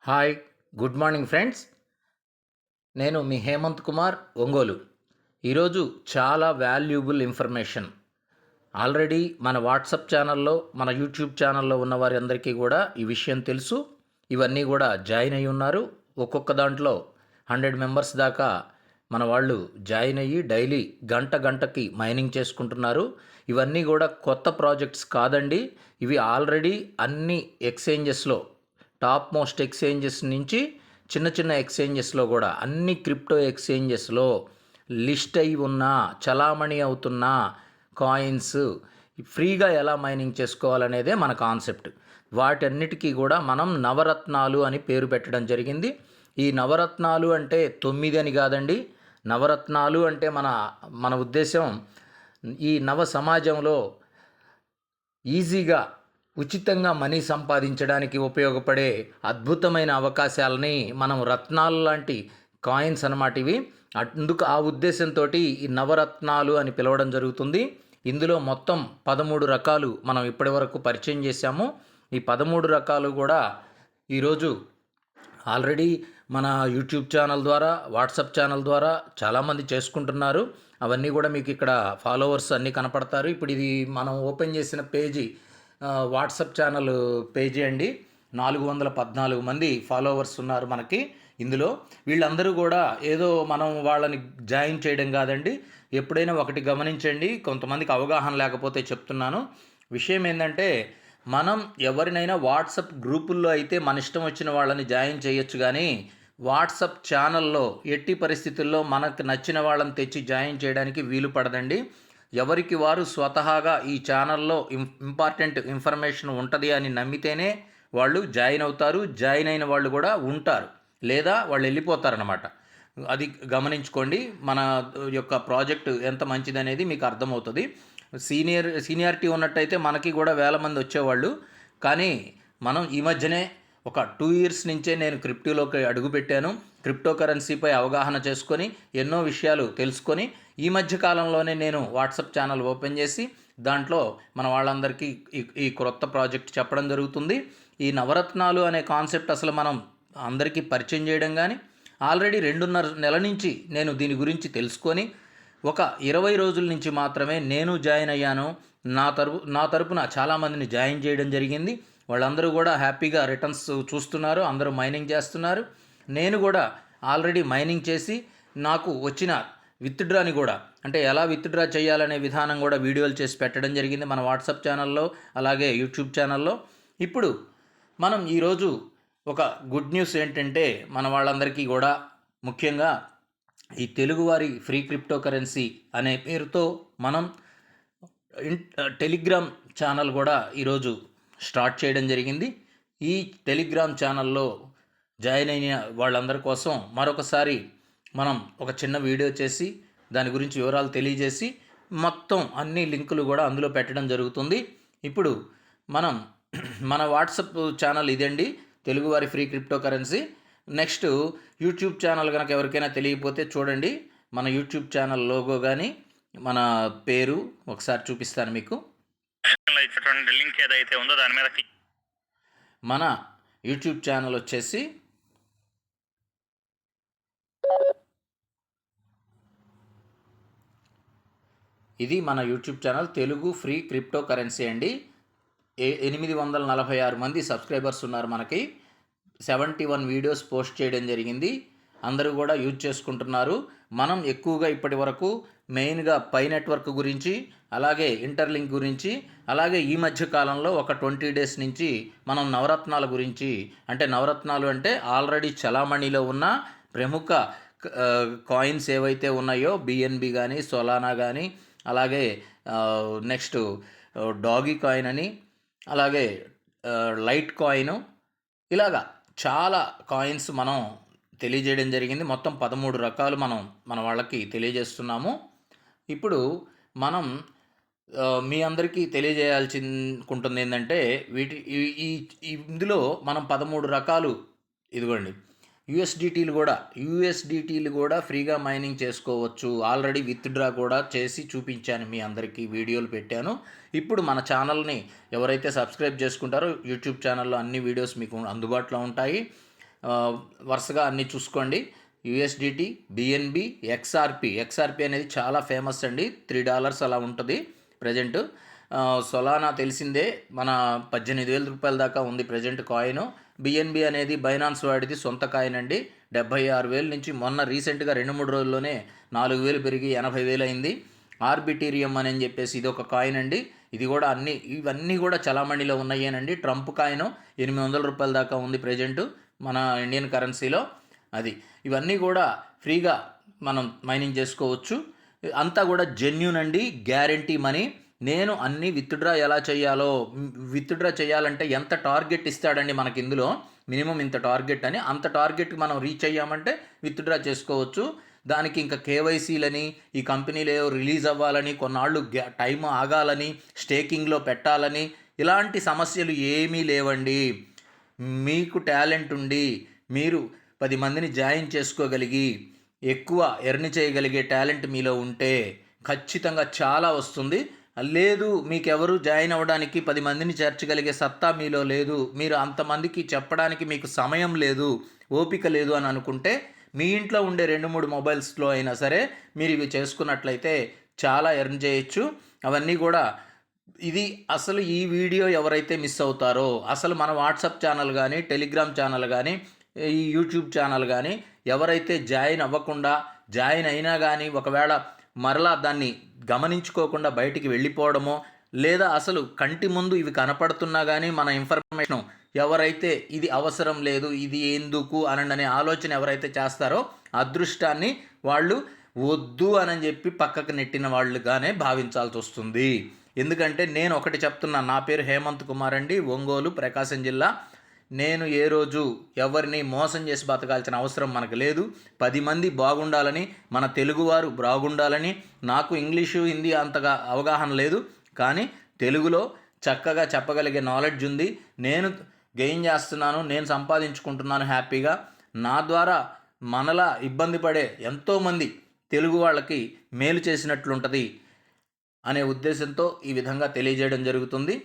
Hi, good morning friends. నేను మీ హేమంత్ కుమార్, ఒంగోలు. ఈరోజు చాలా వాల్యుబుల్ ఇన్ఫర్మేషన్. ఆల్రెడీ మన వాట్సాప్ ఛానల్లో, మన యూట్యూబ్ ఛానల్లో ఉన్న వారందరికీ కూడా ఈ విషయం తెలుసు. ఇవన్నీ కూడా జాయిన్ అయ్యి ఉన్నారు. ఒక్కొక్క దాంట్లో 100 మెంబర్స్ దాకా మన వాళ్ళు జాయిన్ అయ్యి డైలీ గంటకి మైనింగ్ చేసుకుంటున్నారు. ఇవన్నీ కూడా కొత్త ప్రాజెక్ట్స్ కాదండి. ఇవి ఆల్రెడీ అన్ని ఎక్స్చేంజెస్లో, టాప్ మోస్ట్ ఎక్స్చేంజెస్ నుంచి చిన్న చిన్న ఎక్స్చేంజెస్లో కూడా అన్ని క్రిప్టో ఎక్స్చేంజెస్లో లిస్ట్ అయి ఉన్న, చలామణి అవుతున్న కాయిన్స్ ఫ్రీగా ఎలా మైనింగ్ చేసుకోవాలనేదే మన కాన్సెప్ట్. వాటన్నిటికీ కూడా మనం నవరత్నాలు అని పేరు పెట్టడం జరిగింది. ఈ నవరత్నాలు అంటే 9 అని కాదండి. నవరత్నాలు అంటే మన ఉద్దేశం ఈ నవ సమాజంలో ఈజీగా ఉచితంగా మనీ సంపాదించడానికి ఉపయోగపడే అద్భుతమైన అవకాశాలని మనం రత్నాలు లాంటి కాయిన్స్ అన్నమాట ఇవి. అందుకు ఆ ఉద్దేశంతో ఈ నవరత్నాలు అని పిలవడం జరుగుతుంది. ఇందులో మొత్తం 13 రకాలు మనం ఇప్పటివరకు పరిచయం చేశాము. ఈ 13 రకాలు కూడా ఈరోజు ఆల్రెడీ మన యూట్యూబ్ ఛానల్ ద్వారా, వాట్సాప్ ఛానల్ ద్వారా చాలామంది చేసుకుంటున్నారు. అవన్నీ కూడా మీకు ఇక్కడ ఫాలోవర్స్ అన్నీ కనపడతారు. ఇప్పుడు ఇది మనం ఓపెన్ చేసిన పేజీ వాట్సాప్ ఛానల్ పేజీ అండి. 414 మంది ఫాలోవర్స్ ఉన్నారు మనకి ఇందులో. వీళ్ళందరూ కూడా ఏదో మనం వాళ్ళని జాయిన్ చేయడం కాదండి. ఎప్పుడైనా ఒకటి గమనించండి, కొంతమందికి అవగాహన లేకపోతే చెప్తున్నాను. విషయం ఏంటంటే, మనం ఎవరినైనా వాట్సాప్ గ్రూపుల్లో అయితే మన ఇష్టం వచ్చిన వాళ్ళని జాయిన్ చేయొచ్చు, కానీ వాట్సాప్ ఛానల్లో ఎట్టి పరిస్థితుల్లో మనకు నచ్చిన వాళ్ళని తెచ్చి జాయిన్ చేయడానికి వీలు పడదండి. ఎవరికి వారు స్వతహాగా ఈ ఛానల్లో ఇంపార్టెంట్ ఇన్ఫర్మేషన్ ఉంటుంది అని నమ్మితేనే వాళ్ళు జాయిన్ అవుతారు. జాయిన్ అయిన వాళ్ళు కూడా ఉంటారు, లేదా వాళ్ళు వెళ్ళిపోతారనమాట. అది గమనించుకోండి. మన యొక్క ప్రాజెక్ట్ ఎంత మంచిదనేది మీకు అర్థమవుతుంది. సీనియారిటీ ఉన్నట్టయితే మనకి కూడా వేల మంది వచ్చేవాళ్ళు. కానీ మనం ఈ మధ్యనే ఒక 2 ఇయర్స్ నుంచే నేను క్రిప్టోలోకి అడుగుపెట్టాను. క్రిప్టో కరెన్సీపై అవగాహన చేసుకొని ఎన్నో విషయాలు తెలుసుకొని ఈ మధ్య కాలంలోనే నేను వాట్సాప్ ఛానల్ ఓపెన్ చేసి దాంట్లో మన వాళ్ళందరికీ ఈ క్రొత్త ప్రాజెక్ట్ చెప్పడం జరుగుతుంది. ఈ నవరత్నాలు అనే కాన్సెప్ట్ అసలు మనం అందరికీ పరిచయం చేయడం కానీ, ఆల్రెడీ 2.5 నెలల నుంచి నేను దీని గురించి తెలుసుకొని ఒక 20 రోజుల నుంచి మాత్రమే నేను జాయిన్ అయ్యాను. నా తరపున చాలామందిని జాయిన్ చేయడం జరిగింది. వాళ్ళందరూ కూడా హ్యాపీగా రిటర్న్స్ చూస్తున్నారు, అందరూ మైనింగ్ చేస్తున్నారు. నేను కూడా ఆల్రెడీ మైనింగ్ చేసి నాకు వచ్చిన విత్డ్రాని కూడా, అంటే ఎలా విత్డ్రా చేయాలనే విధానం కూడా వీడియోలు చేసి పెట్టడం జరిగింది మన వాట్సాప్ ఛానల్లో, అలాగే యూట్యూబ్ ఛానల్లో. ఇప్పుడు మనం ఈరోజు ఒక గుడ్ న్యూస్ ఏంటంటే, మన వాళ్ళందరికీ కూడా ముఖ్యంగా ఈ తెలుగువారి ఫ్రీ క్రిప్టో కరెన్సీ అనే పేరుతో మనం టెలిగ్రామ్ ఛానల్ కూడా ఈరోజు స్టార్ట్ చేయడం జరిగింది. ఈ టెలిగ్రామ్ ఛానల్లో జాయిన్ అయిన వాళ్ళందరి కోసం మరొకసారి మనం ఒక చిన్న వీడియో చేసి దాని గురించి వివరాలు తెలియజేసి మొత్తం అన్ని లింకులు కూడా అందులో పెట్టడం జరుగుతుంది. ఇప్పుడు మనం మన వాట్సాప్ ఛానల్ ఇదండి, తెలుగువారి free crypto currency. Next YouTube channel కనుక ఎవరికైనా తెలియకపోతే చూడండి, మన యూట్యూబ్ ఛానల్ లోగో కానీ మన పేరు ఒకసారి చూపిస్తాను మీకు. లింక్ ఏదైతే ఉందో దాని మీద మన యూట్యూబ్ ఛానల్ వచ్చేసి ఇది మన YouTube channel Telugu free crypto currency అండి. 846 మంది సబ్స్క్రైబర్స్ ఉన్నారు మనకి. 71 వీడియోస్ పోస్ట్ చేయడం జరిగింది. అందరూ కూడా యూజ్ చేసుకుంటున్నారు. మనం ఎక్కువగా ఇప్పటి వరకు మెయిన్గా పై నెట్వర్క్ గురించి, అలాగే ఇంటర్లింక్ గురించి, అలాగే ఈ మధ్య కాలంలో ఒక 20 డేస్ నుంచి మనం నవరత్నాల గురించి, అంటే నవరత్నాలు అంటే ఆల్రెడీ చలామణిలో ఉన్న ప్రముఖ కాయిన్స్ ఏవైతే ఉన్నాయో, బిఎన్బి కానీ, సోలానా కానీ, అలాగే నెక్స్ట్ డాగీ కాయిన్ అని, అలాగే లైట్ కాయిన్, ఇలాగా చాలా కాయిన్స్ మనం తెలియజేయడం జరిగింది. మొత్తం 13 రకాలు మనం మన వాళ్ళకి తెలియజేస్తున్నాము. ఇప్పుడు మనం మీ అందరికీ తెలియజేయాల్సింది ఏంటంటే, ఇందులో మనం 13 రకాలు, ఇదిగోండి యూఎస్డిటీలు కూడా ఫ్రీగా మైనింగ్ చేసుకోవచ్చు. ఆల్రెడీ విత్డ్రా కూడా చేసి చూపించాను, మీ అందరికీ వీడియోలు పెట్టాను. ఇప్పుడు మన ఛానల్ని ఎవరైతే సబ్స్క్రైబ్ చేసుకుంటారో యూట్యూబ్ ఛానల్లో అన్ని వీడియోస్ మీకు అందుబాటులో ఉంటాయి. వరుసగా అన్నీ చూసుకోండి. యూఎస్డిటీ, బిఎన్బి, ఎక్స్ఆర్పి అనేది చాలా ఫేమస్ అండి. $3 అలా ఉంటుంది ప్రజెంట్. సొలానా తెలిసిందే, మన $18,000 దాకా ఉంది ప్రజెంట్ కాయిన్. బిఎన్బి అనేది బైనాన్స్ వాడిది సొంత కాయిన్ అండి. 76,000 నుంచి మొన్న రీసెంట్గా 2-3 రోజుల్లోనే 4,000 పెరిగి 80,000 అయింది. ఆర్బిటీరియం అని చెప్పేసి ఇది ఒక కాయిన్ అండి. ఇది కూడా ఇవన్నీ కూడా చలామణిలో ఉన్నాయేనండి. ట్రంప్ కాయిన్ $800 దాకా ఉంది ప్రజెంట్ మన ఇండియన్ కరెన్సీలో. ఇవన్నీ కూడా ఫ్రీగా మనం మైనింగ్ చేసుకోవచ్చు. అంతా కూడా జెన్యూన్ అండి, గ్యారంటీ మనీ. నేను అన్నీ విత్డ్రా ఎలా చేయాలో, విత్డ్రా చేయాలంటే ఎంత టార్గెట్ ఇస్తాడండి మనకి ఇందులో, మినిమం ఇంత టార్గెట్ అని, అంత టార్గెట్కి మనం రీచ్ అయ్యామంటే విత్డ్రా చేసుకోవచ్చు. దానికి ఇంకా కేవైసీలని, ఈ కంపెనీలో రిలీజ్ అవ్వాలని, కొన్నాళ్ళు టైం ఆగాలని, స్టేకింగ్లో పెట్టాలని, ఇలాంటి సమస్యలు ఏమీ లేవండి. మీకు టాలెంట్ ఉండి మీరు 10 మందిని జాయిన్ చేసుకోగలిగి ఎక్కువ ఎర్న్ చేయగలిగే టాలెంట్ మీలో ఉంటే ఖచ్చితంగా చాలా వస్తుంది. లేదు, మీకెవరు జాయిన్ అవ్వడానికి 10 మందిని చేర్చగలిగే సత్తా మీలో లేదు, మీరు అంతమందికి చెప్పడానికి మీకు సమయం లేదు, ఓపిక లేదు అని అనుకుంటే మీ ఇంట్లో ఉండే 2-3 మొబైల్స్లో అయినా సరే మీరు ఇవి చేసుకున్నట్లయితే చాలా ఎర్న్ చేయొచ్చు. అవన్నీ కూడా అసలు ఈ వీడియో ఎవరైతే మిస్ అవుతారో, అసలు మన వాట్సాప్ ఛానల్ కానీ, టెలిగ్రామ్ ఛానల్ కానీ, ఈ యూట్యూబ్ ఛానల్ కానీ ఎవరైతే జాయిన్ అవ్వకుండా, జాయిన్ అయినా కానీ ఒకవేళ మరలా దాన్ని గమనించుకోకుండా బయటికి వెళ్ళిపోవడమో, లేదా అసలు కంటి ముందు ఇవి కనపడుతున్నా కానీ మన ఇన్ఫర్మేషన్ ఎవరైతే ఇది అవసరం లేదు, ఇది ఎందుకు అనే ఆలోచన ఎవరైతే చేస్తారో అదృష్టాన్ని వాళ్ళు వద్దు అని చెప్పి పక్కకు నెట్టిన వాళ్ళుగానే భావించాల్సి వస్తుంది. ఎందుకంటే నేను ఒకటి చెప్తున్నాను, నా పేరు హేమంత్ కుమార్ అండి, ఒంగోలు, ప్రకాశం జిల్లా. నేను ఏ రోజు ఎవరిని మోసం చేసి బతకాల్సిన అవసరం మనకు లేదు. 10 మంది బాగుండాలని, మన తెలుగువారు బాగుండాలని. నాకు ఇంగ్లీషు, హిందీ అంతగా అవగాహన లేదు, కానీ తెలుగులో చక్కగా చెప్పగలిగే నాలెడ్జ్ ఉంది. నేను గెయిన్ చేస్తున్నాను, నేను సంపాదించుకుంటున్నాను హ్యాపీగా. నా ద్వారా మనలా ఇబ్బంది పడే ఎంతోమంది తెలుగు వాళ్ళకి మేలు చేసినట్లుంటుంది అనే ఉద్దేశంతో ఈ విధంగా తెలియజేయడం జరుగుతుంది.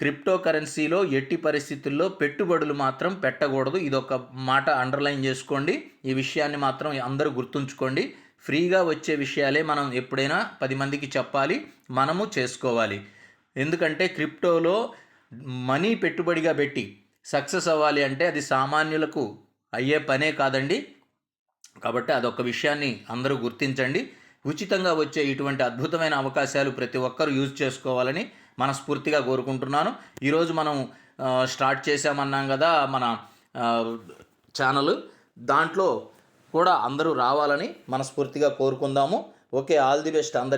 క్రిప్టో కరెన్సీలో ఎట్టి పరిస్థితుల్లో పెట్టుబడులు మాత్రం పెట్టకూడదు. ఇదొక మాట అండర్లైన్ చేసుకోండి. ఈ విషయాన్ని మాత్రం అందరూ గుర్తుంచుకోండి. ఫ్రీగా వచ్చే విషయాలే మనం ఎప్పుడైనా 10 మందికి చెప్పాలి, మనము చేసుకోవాలి. ఎందుకంటే క్రిప్టోలో మనీ పెట్టుబడిగా పెట్టి సక్సెస్ అవ్వాలి అంటే అది సామాన్యులకు అయ్యే పనే కాదండి. కాబట్టి అదొక విషయాన్ని అందరూ గుర్తించండి. ఉచితంగా వచ్చే ఇటువంటి అద్భుతమైన అవకాశాలు ప్రతి ఒక్కరూ యూజ్ చేసుకోవాలని మనస్ఫూర్తిగా కోరుకుంటున్నాను. ఈరోజు మనం స్టార్ట్ చేసామన్నాం కదా మన ఛానల్, దాంట్లో కూడా అందరూ రావాలని మనస్ఫూర్తిగా కోరుకుందాము. ఓకే, ఆల్ ది బెస్ట్ అందరికీ.